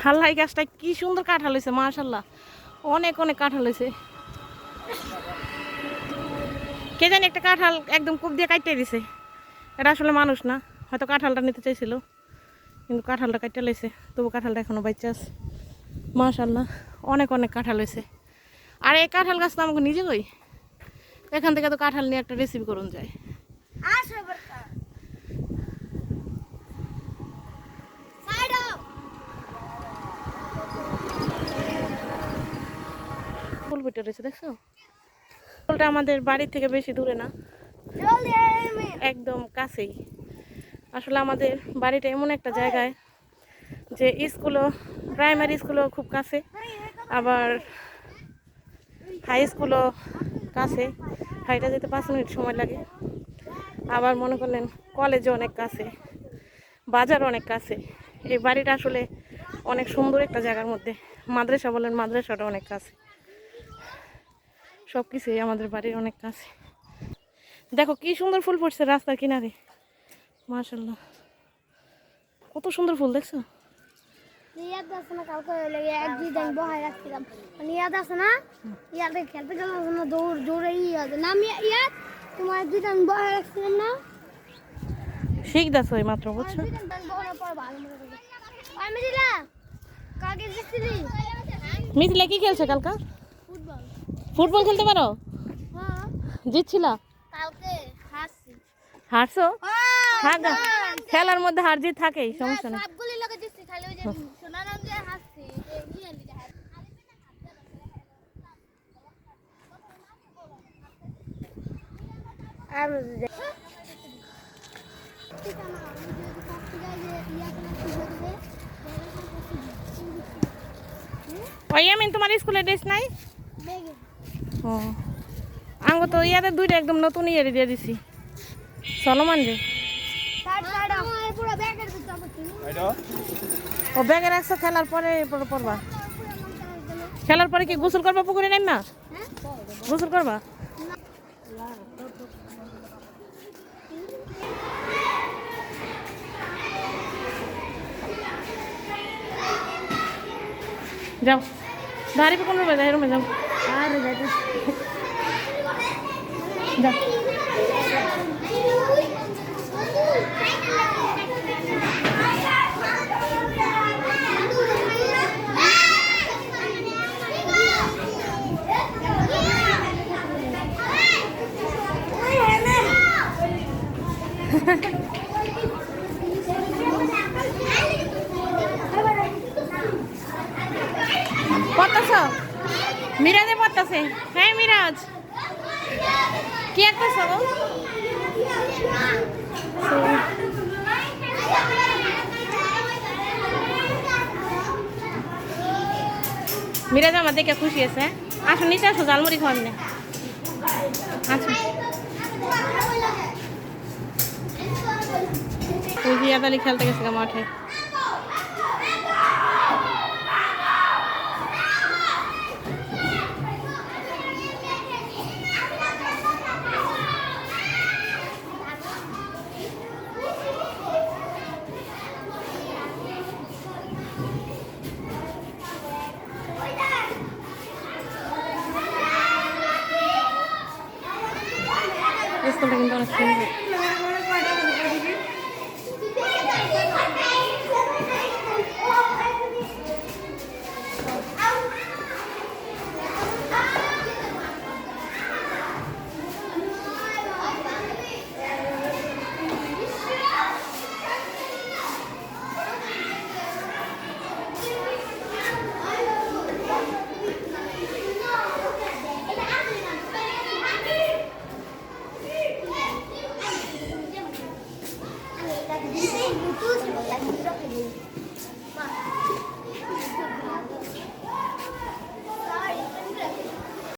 আল্লাহ, এই গাছটা কি সুন্দর কাঁঠাল হয়েছে, মাশাআল্লাহ, অনেক অনেক কাঁঠাল হয়েছে। কে জানি একটা কাঁঠাল একদম কূপ দিয়ে কাটতে দিছে। এটা আসলে মানুষ না, হয়তো কাঁঠালটা নিতে চাইছিল, কিন্তু কাঁঠালটা কাটতে লাইছে। তবু কাঁঠালটা এখনো বাচ্চা আছে। মাশাআল্লাহ, অনেক অনেক কাঁঠাল হয়েছে। আর এই কাঁঠাল গাছ তো আমাকে নিজে কই, এখান থেকে তো কাঁঠাল নিয়ে একটা রেসিপি করুন যায়। ফুল ফুটে রয়েছে, দেখছো? ফুলটা আমাদের বাড়ি থেকে বেশি দূরে না, একদম কাছেই। আসলে আমাদের বাড়িটা এমন একটা জায়গায় যে স্কুলও, প্রাইমারি স্কুলও খুব কাছে, আবার হাই স্কুলও কাছে, হাইটা যেতে 5 মিনিট সময় লাগে। আবার মনে করলেন কলেজও অনেক কাছে, বাজারও অনেক কাছে। এই বাড়িটা আসলে অনেক সুন্দর একটা জায়গার মধ্যে। মাদ্রাসা বলেন, মাদ্রাসাটা অনেক কাছে, সব কিছুই আমাদের বাড়ির অনেক কাছে। দেখো কি সুন্দর ফুল ফুটছে রাস্তার কিনারে, মাশাআল্লাহ, কত সুন্দর ফুল, দেখছো? ইয়াদ আছে না, কালকে এক দুই দিন বহাই রাখছিলাম, মানে ইয়াদ আছে না, ইয়াদে খেলতে গেলাম না, দৌড় দৌড়ে ইয়াদ নাম ইয়াদ, তোমার দুই দিন বহাই রাখছিলাম না, শিখতেছো এই মাত্র, বুঝছো? আমি দিলা কাকে দিছিলি? মিথিলা কি খেলছে কালকা? ফুটবল। ফুটবল খেলতে পারো? হ্যাঁ, জিতছিলা? কালকে হারছি। হারছো? হার না, খেলার মধ্যে হার জিত থাকেই, সমস্যা নেই। সবগুলি লোকে দিছি, খালি ওই যে সোনারাম যে হারছি, এই নিয়ে লিখে হারছি। আর ওই আমি তোমার স্কুলের ড্রেস নাই? ও, আঙ্গ তো ইয়াদের দুইটা একদম নতুন ইয়ারে দিয়ে দিছি, চলমান যে। ও ব্যাগে রাখছো, খেলার পরে পড়বা? খেলার পরে কি গোসল করবা পুকুরে নেই না? গোসল করবা? যাও, দাঁড়িয়ে কোন রুমে যাই, রুমে যাও। আর যাও, পড়তেছ? মিরাজে পড়তেছে। হ্যাঁ মিরাজ, কি আঁকতেছ গো? মিরাজ আমার দেখে খুশি আছে। আসো নিচে আসো, জালমুড়ি খাওয়াবি না। আচ্ছা, ওই জিয়াদ আলী খেলতে গেছে মাঠে। স্কুলটা কিন্তু অনেক সুন্দর।